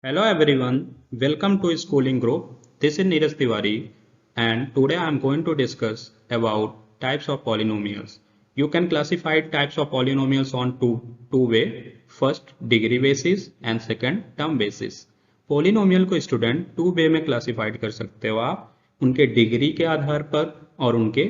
Hello everyone, welcome to Schooling Group. This is Neeraj Tiwari and today I am going to discuss about types of polynomials. You can classify types of polynomials on two way. First degree basis and second term basis. Polynomial को student two way में classified कर सकते हो आप उनके degree के आधार पर और उनके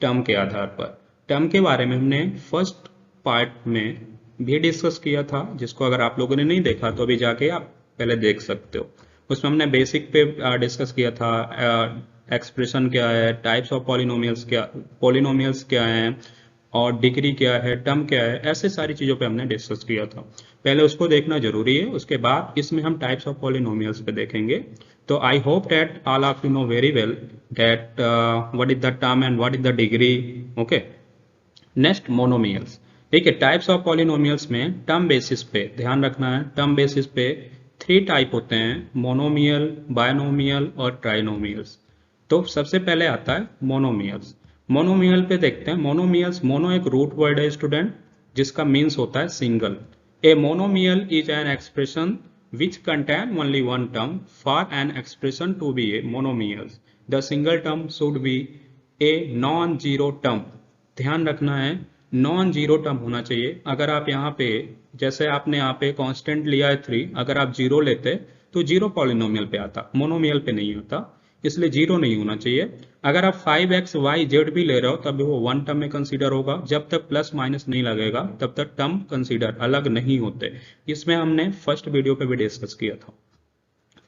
टर्म के आधार पर। टर्म के बारे में हमने फर्स्ट पार्ट में भी डिस्कस किया था, जिसको अगर आप लोगों ने नहीं देखा तो अभी जाके आप पहले देख सकते हो। उसमें हमने बेसिक पे डिस्कस किया था एक्सप्रेशन क्या है, टाइप्स ऑफ पॉलिनोमियल्स क्या हैं और डिग्री क्या है, टर्म क्या है, ऐसे सारी चीज़ों पे हमने डिस्कस किया था। पहले उसको देखना जरूरी है, उसके बाद इसमें हम टाइप्स ऑफ पॉलिनोमियल्स पे देखेंगे। तो I hope that all of you know very well that what is the term and what is the degree. Okay, next monomials. ठीक है, टाइप्स ऑफ पॉलिनोमियल्स में टर्म बेसिस पे ध्यान रखना है। टर्म बेसिस पे थ्री टाइप होते हैं, मोनोमियल, बायनोमियल और ट्राइनोमियल्स। तो सबसे पहले आता है मोनोमियल्स। मोनोमियल पे देखते हैं। मोनोमियल्स, मोनो एक रूट वर्ड है स्टूडेंट, जिसका मीन्स होता है single. A monomial is an expression which contain only one term. For an expression to be a monomial, the single term should be a non-zero term. ध्यान रखना है, non zero term होना चाहिए। अगर आप यहाँ पे, जैसे आपने यहाँ पे कांस्टेंट लिया है 3, अगर आप जीरो लेते तो जीरो पॉलिनोमियल पे आता, मोनोमियल पे नहीं होता, इसलिए जीरो नहीं होना चाहिए। अगर आप 5x, y, z भी ले रहे हो तब वो वन टर्म में कंसीडर होगा। जब तक प्लस माइनस नहीं लगेगा तब तक टर्म कंसीडर अलग नहीं होते। इसमें हमने फर्स्ट वीडियो पे भी डिस्कस किया था।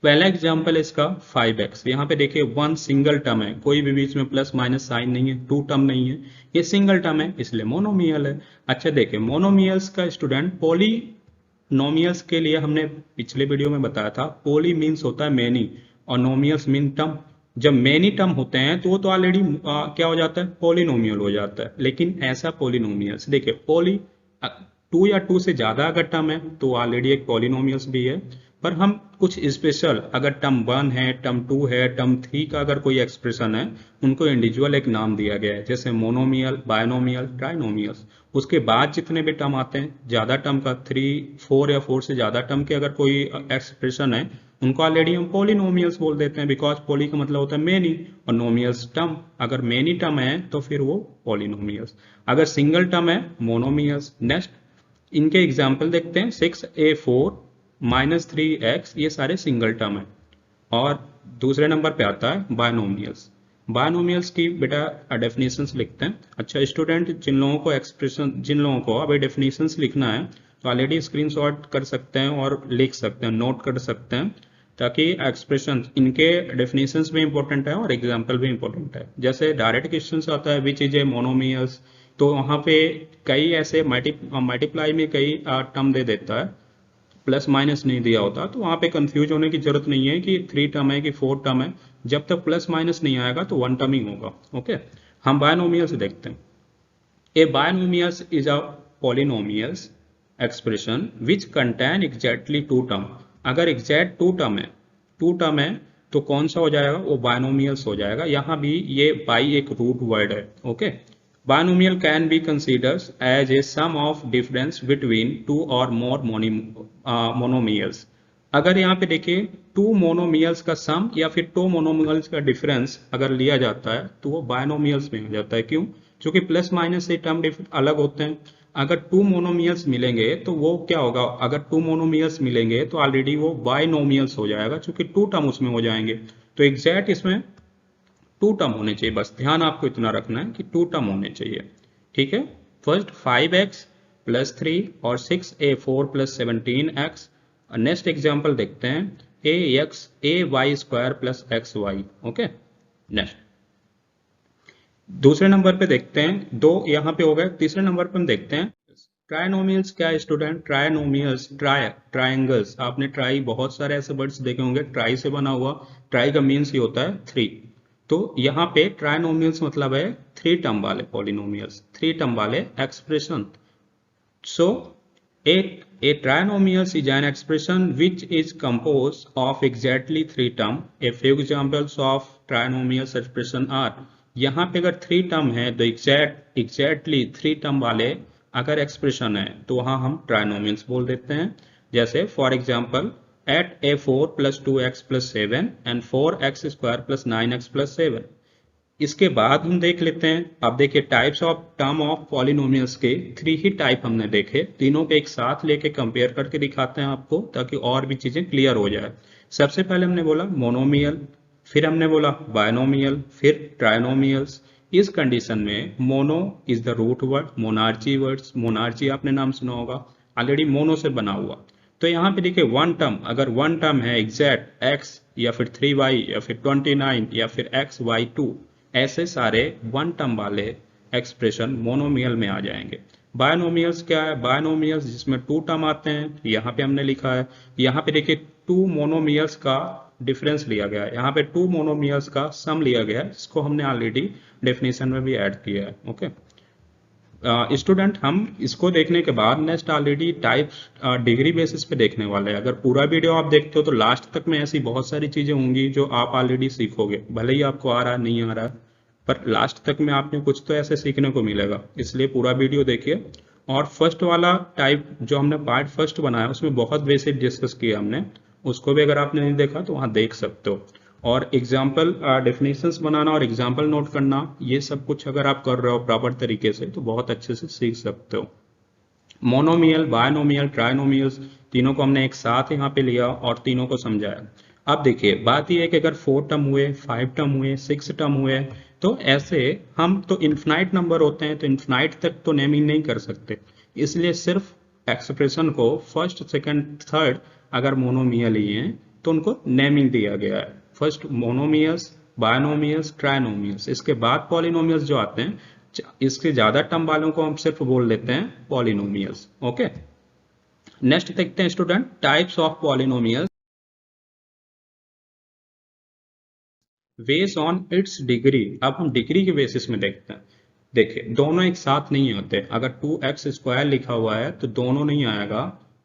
पहला एग्जाम्पल इसका 5x। यहाँ पे देखिए वन सिंगल टर्म है, कोई भी बीच में प्लस माइनस साइन नहीं है, टू टर्म नहीं है, ये सिंगल टर्म है इसलिए मोनोमियल है। अच्छा देखिए, मोनोमियल्स का स्टूडेंट पॉलीनोमियल्स के लिए हमने पिछले वीडियो में बताया था, पॉली मीन्स होता है मेनी और नोमियल्स मीन टर्म। जब मेनी टर्म होते हैं तो वो तो ऑलरेडी क्या हो जाता है, पॉलिनोमियल हो जाता है। लेकिन ऐसा पॉलिनोमियल्स देखिए, पॉली टू या टू से ज्यादा अगर टर्म है तो ऑलरेडी एक पॉलिनोमियल्स भी है। पर हम कुछ स्पेशल, अगर टर्म 1 है, टर्म 2 है, टर्म 3 का अगर कोई एक्सप्रेशन है, उनको इंडिविजुअल एक नाम दिया गया है, जैसे मोनोमियल, बायनोमियल, ट्राइनोमियल्स। उसके बाद जितने भी टर्म आते हैं, ज्यादा टर्म का 3, 4 या 4 से ज्यादा टर्म के अगर कोई एक्सप्रेशन है, उनको ऑलरेडी हम पॉलिनोमियल्स बोल देते हैं, बिकॉज पॉली का मतलब होता है मेनी और नोमियल्स टर्म। अगर मेनी टर्म है तो फिर वो पॉलिनोमियल्स, अगर सिंगल टर्म है मोनोमियल्स। नेक्स्ट इनके एग्जाम्पल देखते हैं। 6a4 -3x, ये सारे सिंगल टर्म है। और दूसरे नंबर पे आता है बायनोमियल्स। बायनोमियल्स की बेटा डेफिनेशंस लिखते हैं। अच्छा स्टूडेंट, जिन लोगों को अभी डेफिनेशंस लिखना है तो ऑलरेडी स्क्रीनशॉट कर सकते हैं और लिख सकते हैं, नोट कर सकते हैं, ताकि एक्सप्रेशन इनके डेफिनेशंस भी इंपॉर्टेंट है और एग्जाम्पल भी इंपॉर्टेंट है। जैसे डायरेक्ट क्वेश्चंस आता है विच इज ए मोनोमियल्स, तो वहां पे कई ऐसे मल्टीप्लाई में कई टर्म दे देता है, प्लस माइनस नहीं दिया होता, तो वहां पे कंफ्यूज होने की जरूरत नहीं है कि 3 टर्म है कि 4 टर्म है। जब तक प्लस माइनस नहीं आएगा तो 1 टर्म ही होगा। ओके, हम बायनोमियल्स देखते हैं। A binomials is a polynomials expression which contain exactly 2 term. अगर एग्जैक्ट 2 टर्म है तो कौन सा हो जाएगा, वो बायनोमियल्स हो जाएगा। यहाँ भी ये बाई एक रूट वर्ड है। Okay, binomial can be considered as a sum of difference between two or more monomials। अगर यहाँ पे देखिए टू मोनोमियल्स का सम या फिर टू मोनोमियल्स का डिफरेंस अगर लिया जाता है तो वो बायनोमियल्स में हो जाता है। क्यों? क्योंकि प्लस माइनस से टर्म अलग होते हैं। अगर टू मोनोमियल्स मिलेंगे तो वो क्या होगा, अगर टू मोनोमियल्स मिलेंगे तो ऑलरेडी वो बायनोमियल्स हो जाएगा, क्योंकि टू टर्म उसमें हो जाएंगे। तो एग्जैक्ट इसमें टू टर्म होने चाहिए, बस ध्यान आपको इतना रखना है कि टू टर्म होने चाहिए। ठीक है, फर्स्ट 5x + 3 और 6a4 + 17x। नेक्स्ट एग्जाम्पल देखते हैं, ay² + xy। ओके, नेक्स्ट दूसरे नंबर पे देखते हैं, दो यहाँ पे हो गए। तीसरे नंबर पे हम देखते हैं ट्राइनोमियल्स। क्या है स्टूडेंट? Trinomials, triangles. आपने ट्राई बहुत सारे ऐसे वर्ड्स देखे होंगे, ट्राई से बना हुआ। ट्राई का मीन्स ही होता है 3। तो यहाँ पे ट्राइनोमियल्स मतलब है 3 टर्म वाले पॉलिनोमियल्स, 3 टर्म वाले expression. So a trinomials is an expression which is composed of exactly 3 term. A few examples of trinomials expression are, यहाँ पे अगर 3 टर्म है तो एग्जैक्टली 3 टर्म वाले अगर एक्सप्रेशन है तो वहां हम ट्राइनोमियल्स बोल देते हैं। जैसे for example eight a4 + 2x + 7 and 4x² + 9x + 7। इसके बाद हम देख लेते हैं, अब देखिए types of term of polynomials के 3 ही टाइप हमने देखे, तीनों के एक साथ लेके कंपेयर करके दिखाते हैं आपको ताकि और भी चीजें क्लियर हो जाए। सबसे पहले हमने बोला मोनोमियल, फिर हमने बोला बायनोमियल, फिर ट्राइनोमियल्स। इस कंडीशन में mono is the root word, monarchy words, monarchy आपने नाम सुना होगा, ऑलरेडी मोनो से बना हुआ। तो यहाँ पे देखिए वन टर्म, अगर वन टर्म है एग्जैक्ट x या फिर 3y या फिर 29 या फिर xy2, ऐसे सारे वन टर्म वाले एक्सप्रेशन मोनोमियल में आ जाएंगे। बायनोमियल्स क्या है? बायनोमियल्स जिसमें टू टर्म आते हैं, यहाँ पे हमने लिखा है, यहाँ पे देखिए टू मोनोमियल्स का डिफरेंस लिया गया है, यहाँ पे टू मोनोमियल्स का सम लिया गया है, जिसको हमने ऑलरेडी डेफिनेशन में भी ऐड किया है। ओके स्टूडेंट, हम इसको देखने के बाद next already types degree basis पे देखने वाले हैं। अगर पूरा वीडियो आप देखते हो तो लास्ट तक में ऐसी बहुत सारी चीजें होंगी जो आप ऑलरेडी सीखोगे, भले ही आपको आ रहा है नहीं आ रहा है, पर लास्ट तक में आपने कुछ तो ऐसे सीखने को मिलेगा, इसलिए पूरा वीडियो देखिए। और फर्स्ट वाला टाइप जो हमने पार्ट फर्स्ट बनाया उसमें बहुत बेसिक डिस्कस किया हमने, उसको भी अगर आपने नहीं देखा तो वहां देख सकते हो। और एग्जाम्पल डेफिनेशंस बनाना और एग्जाम्पल नोट करना, ये सब कुछ अगर आप कर रहे हो प्रॉपर तरीके से तो बहुत अच्छे से सीख सकते हो। मोनोमियल, बायनोमियल, ट्राइनोमियल्स, तीनों को हमने एक साथ यहाँ पे लिया और तीनों को समझाया। अब देखिए बात यह है कि अगर 4 टर्म हुए, 5 टर्म हुए, 6 टर्म हुए, तो ऐसे हम तो इन्फिनाइट नंबर होते हैं तो इन्फिनाइट तक तो नेमिंग नहीं कर सकते, इसलिए सिर्फ एक्सप्रेशन को फर्स्ट, सेकंड, थर्ड अगर मोनोमियल ही हैं तो उनको नेमिंग दिया गया है। फर्स्ट मोनोमियल्स, बायनोमियल्स, ट्राइनोमियल्स, इसके बाद पॉलिनोमियल्स जो आते हैं, इसके ज्यादा टर्म वालों को हम सिर्फ बोल देते हैं पॉलिनोमियल्स। ओके, नेक्स्ट देखते हैं student types of polynomials based on it's degree. अब हम डिग्री के बेसिस में देखते हैं। देखिए दोनों एक साथ नहीं होते, अगर 2x² लिखा हुआ है तो दोनों नहीं आएगा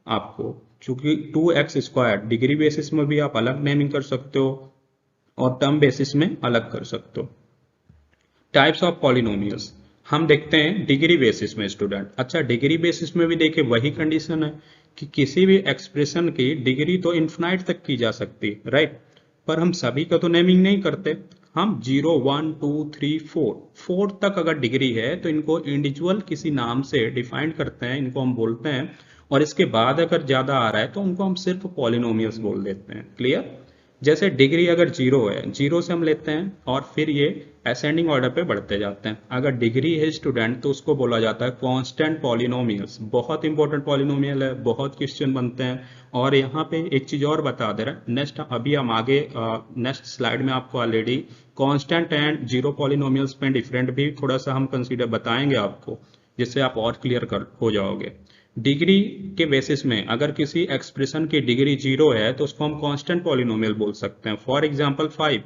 आपको, क्योंकि 2x² डिग्री बेसिस में भी आप अलग नेमिंग कर सकते हो और टर्म बेसिस में अलग कर सकते हो। टाइप्स ऑफ पॉलिनोमियल्स हम देखते हैं डिग्री बेसिस में स्टूडेंट। अच्छा, डिग्री बेसिस में भी देखिए वही कंडीशन है कि किसी भी एक्सप्रेशन की डिग्री तो इन्फिनाइट तक की जा सकती है, राइट, पर हम सभी का तो नेमिंग नहीं करते। हम 0, 1, 2, 3, 4 तक अगर डिग्री है तो इनको इंडिविजुअल किसी नाम से डिफाइन करते हैं, इनको हम बोलते हैं, और इसके बाद अगर ज्यादा आ रहा है तो उनको हम सिर्फ पॉलिनोमियल्स बोल देते हैं। क्लियर? जैसे डिग्री अगर 0 है, 0 से हम लेते हैं और फिर ये असेंडिंग ऑर्डर पे बढ़ते जाते हैं। अगर डिग्री है स्टूडेंट तो उसको बोला जाता है कांस्टेंट पॉलिनोमियल्स। बहुत इंपॉर्टेंट पॉलिनोमियल है, बहुत क्वेश्चन बनते हैं। और यहाँ पे एक चीज और बता दे रहा है, नेक्स्ट अभी हम आगे नेक्स्ट स्लाइड में आपको already constant and zero polynomials में डिफरेंट भी थोड़ा सा हम कंसीडर बताएंगे आपको, जिससे आप और क्लियर कर हो जाओगे। डिग्री के बेसिस में अगर किसी एक्सप्रेशन की डिग्री 0 है तो उसको हम कांस्टेंट पॉलिनोमियल बोल सकते हैं। फॉर एग्जांपल 5,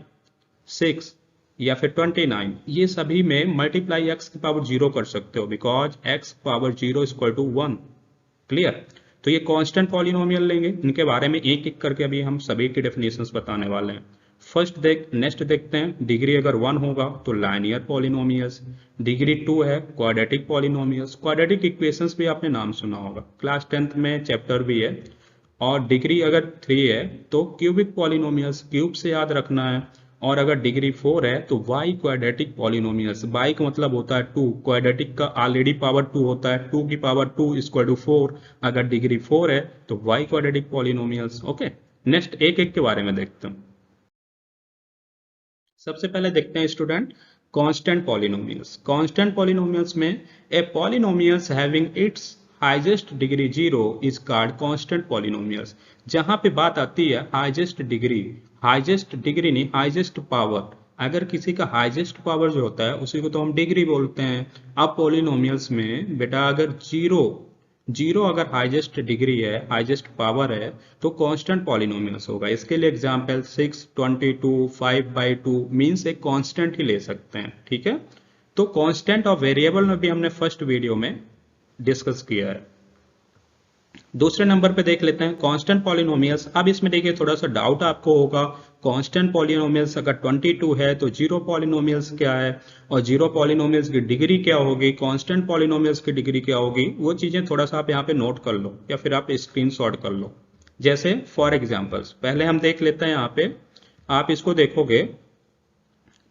6 या फिर 29, ये सभी में मल्टीप्लाई x की पावर 0 कर सकते हो, बिकॉज x पावर 0 = 1। क्लियर? तो ये कांस्टेंट पॉलिनोमियल लेंगे, इनके बारे में एक एक करके अभी हम सभी की डेफिनेशंस बताने वाले हैं। नेक्स्ट देखते हैं, डिग्री अगर 1 होगा तो लाइनियर पॉलिनोमियल्स, डिग्री 2 है क्वाड्रेटिक पॉलिनोमियल्स। क्वाड्रेटिक इक्वेशंस भी आपने नाम सुना होगा, क्लास 10th में चैप्टर भी है। और डिग्री अगर 3 है तो क्यूबिक पॉलिनोमियल्स, क्यूब से याद रखना है। और अगर डिग्री 4 है तो वाई क्वाड्रेटिक पॉलिनोमियल्स, वाई का मतलब होता है 2, क्वाड्रेटिक का ऑलरेडी पावर 2 होता है, 2 की पावर 2 = 4। अगर डिग्री 4 है तो वाई क्वाड्रेटिक पॉलिनोमियल्स। ओके, नेक्स्ट एक एक के बारे में देखते हैं। सबसे पहले देखते हैं student constant polynomials. Constant polynomials में a polynomials having its highest degree 0 is called constant polynomials. जहां पे बात आती है हाईएस्ट डिग्री नहीं, हाईएस्ट पावर, अगर किसी का हाईएस्ट पावर जो होता है उसी को तो हम डिग्री बोलते हैं। अब पॉलिनोमियल्स में बेटा अगर 0 अगर हाईएस्ट डिग्री है, हाईएस्ट पावर है, तो कांस्टेंट पॉलिनोमियल्स होगा। इसके लिए एग्जांपल 6, 22, 5/2 मींस एक कांस्टेंट ही ले सकते हैं। ठीक है, तो कांस्टेंट और वेरिएबल में भी हमने फर्स्ट वीडियो में डिस्कस किया है। दूसरे नंबर पे देख लेते हैं कांस्टेंट पॉलिनोमियल्स। अब इसमें देखिए थोड़ा सा डाउट आपको होगा, कांस्टेंट पॉलिनोमियल्स अगर 22 है तो जीरो पॉलिनोमियल्स क्या है, और जीरो पॉलिनोमियल्स की डिग्री क्या होगी, कांस्टेंट पॉलिनोमियल्स की डिग्री क्या होगी, वो चीजें थोड़ा सा आप यहाँ पे नोट कर लो या फिर आप स्क्रीनशॉट कर लो। जैसे फॉर एग्जाम्पल्स पहले हम देख लेते हैं। यहाँ पे आप इसको देखोगे,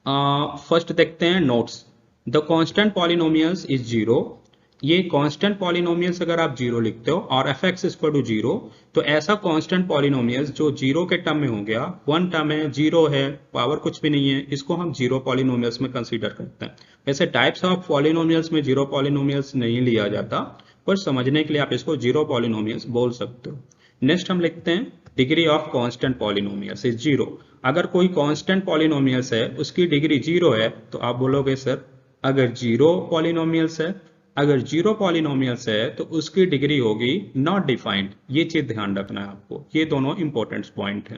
फर्स्ट देखते हैं notes. The constant polynomials is zero. ये कांस्टेंट पॉलिनोमियल्स अगर आप जीरो लिखते हो और F X equal to zero, तो ऐसा कांस्टेंट पॉलिनोमियल्स जो जीरो के टर्म में हो गया, वन टर्म है, जीरो है, पावर कुछ भी नहीं है, इसको हम जीरो पॉलिनोमियल्स में कंसीडर करते हैं। वैसे टाइप्स ऑफ पॉलिनोमियल्स में जीरो पॉलिनोमियल्स नहीं लिया जाता, पर समझने के लिए आप इसको जीरो पॉलिनोमियल्स बोल सकते हो। नेक्स्ट हम लिखते हैं degree of constant polynomials is zero. अगर कोई कांस्टेंट पॉलिनोमियल्स है उसकी डिग्री जीरो है, तो आप बोलोगे सर अगर जीरो पॉलिनोमियल्स है, अगर जीरो पॉलिनोमियल्स है तो उसकी डिग्री होगी नॉट डिफाइंड। ये चीज ध्यान रखना है आपको, ये दोनों इंपॉर्टेंट पॉइंट हैं।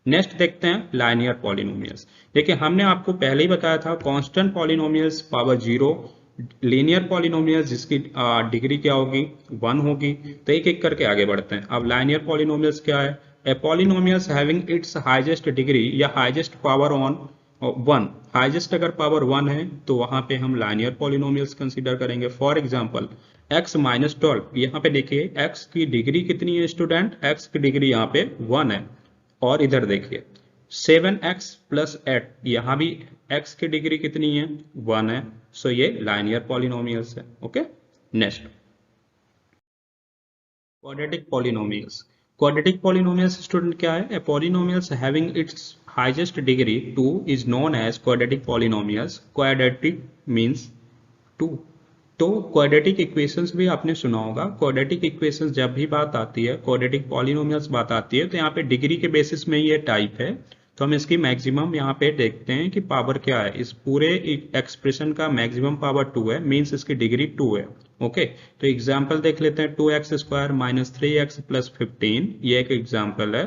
नेक्स्ट देखते हैं लाइनियर पॉलिनोमियल्स। देखिए हमने आपको पहले ही बताया था constant polynomials power zero, linear polynomials जिसकी डिग्री क्या होगी, वन होगी। तो एक एक करके आगे बढ़ते हैं। अब लाइनियर पॉलिनोमियल्स क्या है? A polynomials having its highest degree या highest power on one. Highest अगर पावर वन है तो वहां पे हम लाइनियर पॉलिनोमियल्स कंसीडर करेंगे। फॉर एग्जांपल x माइनस 12, यहाँ पे देखिए x की डिग्री कितनी है स्टूडेंट, x की डिग्री यहाँ पे वन है। और इधर देखिए 7x प्लस 8, यहाँ भी x की डिग्री कितनी है, वन है। सो ये लाइनियर पॉलिनोमियल्स है। Okay, next quadratic polynomials. Quadratic polynomials student क्या है? A polynomials having its highest degree 2 is known as quadratic polynomials. Quadratic means 2। तो क्वाड्रेटिक इक्वेशंस भी आपने सुना होगा। क्वाड्रेटिक इक्वेशंस जब भी बात आती है, क्वाड्रेटिक पॉलिनोमियल्स बात आती है, तो यहाँ पे डिग्री के बेसिस में ये टाइप है। तो हम इसकी मैक्सिमम यहाँ पे देखते हैं कि पावर क्या है। इस पूरे एक्सप्रेशन का मैक्सिमम पावर 2 है, मींस इसकी डिग्री 2 है। ओके, तो एग्जांपल देख लेते हैं। 2x square minus 3x plus 15, ये एक एग्जांपल है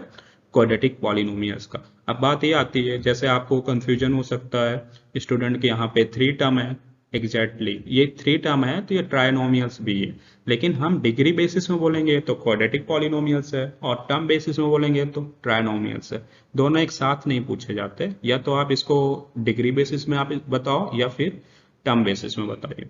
क्वाड्रेटिक पॉलिनोमियल्स का। अब बात ये आती है, जैसे आपको कंफ्यूजन हो सकता है स्टूडेंट के, यहाँ पे 3 टर्म है। एग्जैक्टली ये 3 टर्म है तो ये ट्राइनोमियल्स भी है, लेकिन हम डिग्री बेसिस में बोलेंगे तो क्वाड्रेटिक पॉलिनोमियल्स है, और टर्म बेसिस में बोलेंगे तो ट्राइनोमियल्स है। दोनों एक साथ नहीं पूछे जाते, या तो आप इसको डिग्री बेसिस में आप बताओ या फिर टर्म बेसिस में बताइए।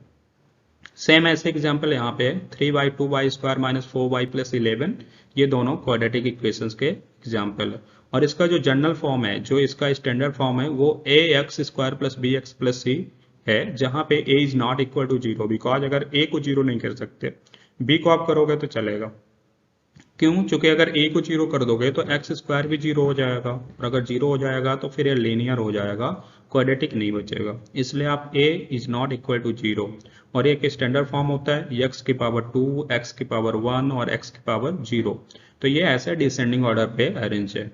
सेम ऐसे एग्जाम्पल यहाँ पे 3y 2y square minus 4y plus 11, ये दोनों क्वाड्रेटिक इक्वेशंस के एग्जाम्पल है। और इसका जो जनरल फॉर्म है, जो इसका स्टैंडर्ड फॉर्म है, वो ax square plus bx plus c है, जहां पे a is not equal to zero. Because अगर a को जीरो नहीं कर सकते, b को आप करोगे तो चलेगा। क्यों? क्योंकि अगर a को जीरो कर दोगे तो x स्क्वायर भी जीरो हो जाएगा, और अगर जीरो हो जाएगा तो फिर ये लीनियर हो जाएगा, क्वाड्रेटिक नहीं बचेगा। इसलिए आप a is not equal to zero. और एक स्टैंडर्ड फॉर्म होता है x की पावर 2, x की पावर 1 और x की पावर 0। तो ये ऐसे डिसेंडिंग ऑर्डर पे अरेंज है।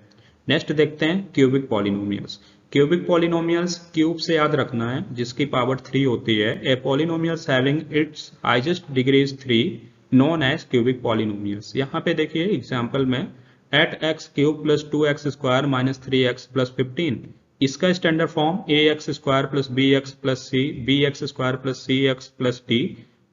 नेक्स्ट देखते हैं cubic polynomials. Cubic polynomials cube से याद रखना है, जिसकी पावर 3 होती है। A polynomials having its highest degree is 3 known as cubic polynomials. यहाँ पे देखिए एग्जांपल में 8x cube plus 2x square minus 3x plus 15, इसका standard form ax square plus bx plus c, bx square plus cx plus d,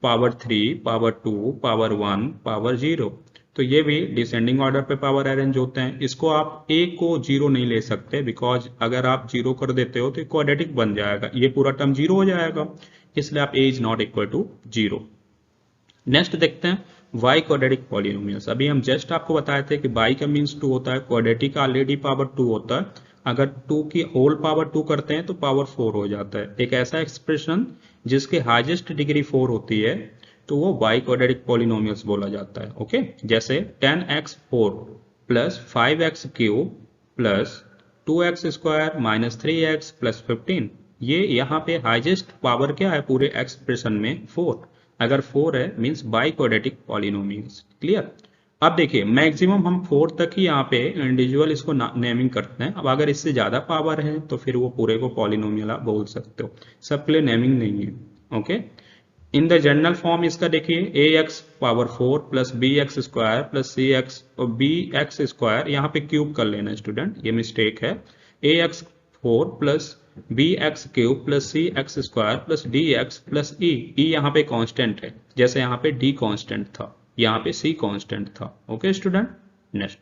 power 3, power 2, power 1, power 0। तो ये भी descending order पे power arrange होते हैं। इसको आप a को जीरो नहीं ले सकते, बिकॉज अगर आप जीरो कर देते हो तो क्वाड्रेटिक बन जाएगा, ये पूरा टर्म जीरो हो जाएगा, इसलिए आप a is not equal to zero. Next देखते हैं y क्वाड्रेटिक पॉलिनोमियल्स। अभी हम जस्ट आपको बताए थे कि y का मीन्स 2 होता है, क्वाड्रेटिक ऑलरेडी पावर 2 होता है। अगर 2 की होल पावर 2 करते हैं तो पावर 4 हो जाता है। एक ऐसा एक्सप्रेशन जिसके हाईएस्ट डिग्री 4 होती है, तो वो y क्वाड्रेटिक पॉलिनोमियल्स बोला जाता है। ओके, जैसे 10x4 plus 5x cube plus 2x square minus 3x plus 15, ये यहाँ पे हाईएस्ट पावर क्या है पूरे एक्सप्रेशन में? 4। अगर 4 है means by quadratic polynomials. Clear? अब देखिए मैक्सिमम हम 4 तक ही यहाँ पे इंडिविजुअल इसको नेमिंग करते हैं। अब अगर इससे ज्यादा पावर है तो फिर वो पूरे को पॉलिनोमियल आप बोल सकते हो, सबके लिए नेमिंग नहीं है। Okay, in the general form इसका देखिए ax power 4 plus bx square plus cx और bx स्क्वायर, यहाँ पे क्यूब कर लेना स्टूडेंट, ये मिस्टेक है। ax 4 plus bx cube plus cx square plus dx plus e, यहाँ पे कांस्टेंट है, जैसे यहाँ पे d कांस्टेंट था, यहाँ पे c कांस्टेंट था। ओके स्टूडेंट, नेक्स्ट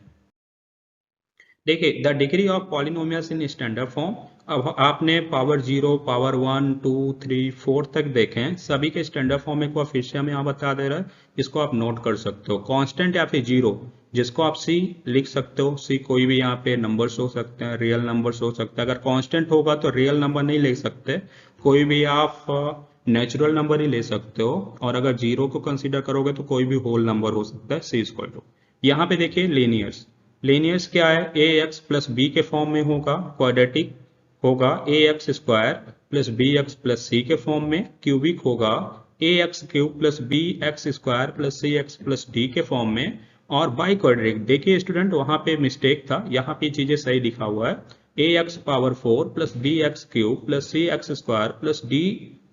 देखिए the degree of polynomials in standard form. अब आपने पावर 0, पावर 1, 2, 3, 4 तक देखे हैं, सभी के स्टैंडर्ड फॉर्म में कोएफिशिएंट हम यहाँ बता दे रहा है, इसको आप नोट कर सकते हो। कांस्टेंट या फिर जीरो, जिसको आप सी लिख सकते हो। सी कोई भी यहाँ पे नंबर्स हो सकते हैं, रियल नंबर्स हो सकते हैं। अगर कांस्टेंट होगा तो रियल नंबर नहीं ले सकते, कोई भी आप नेचुरल नंबर ही ले सकते हो। और अगर जीरो को कंसीडर करोगे तो कोई भी होल नंबर हो सकता है। सी इक्वल टू, यहाँ पे देखिए लीनियर्स। लीनियर्स क्या है, ए एक्स प्लस बी के फॉर्म में होगा। क्वाड्रेटिक होगा a x square plus b x plus c के फॉर्म में। क्यूबिक होगा a x cube plus b x square plus c x plus d के फॉर्म में। और बाई क्वाड्रेटिक, देखिए स्टूडेंट वहां पे मिस्टेक था, यहाँ पे चीजें सही लिखा हुआ है। A x power 4 plus b x cube plus c x square plus d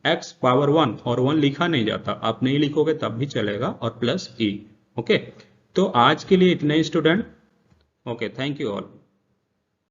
x power 1, और 1 लिखा नहीं जाता, आप नहीं लिखोगे तब भी चलेगा, और प्लस ई। ओके, तो आज के लिए इतना ही student. Okay, thank you all.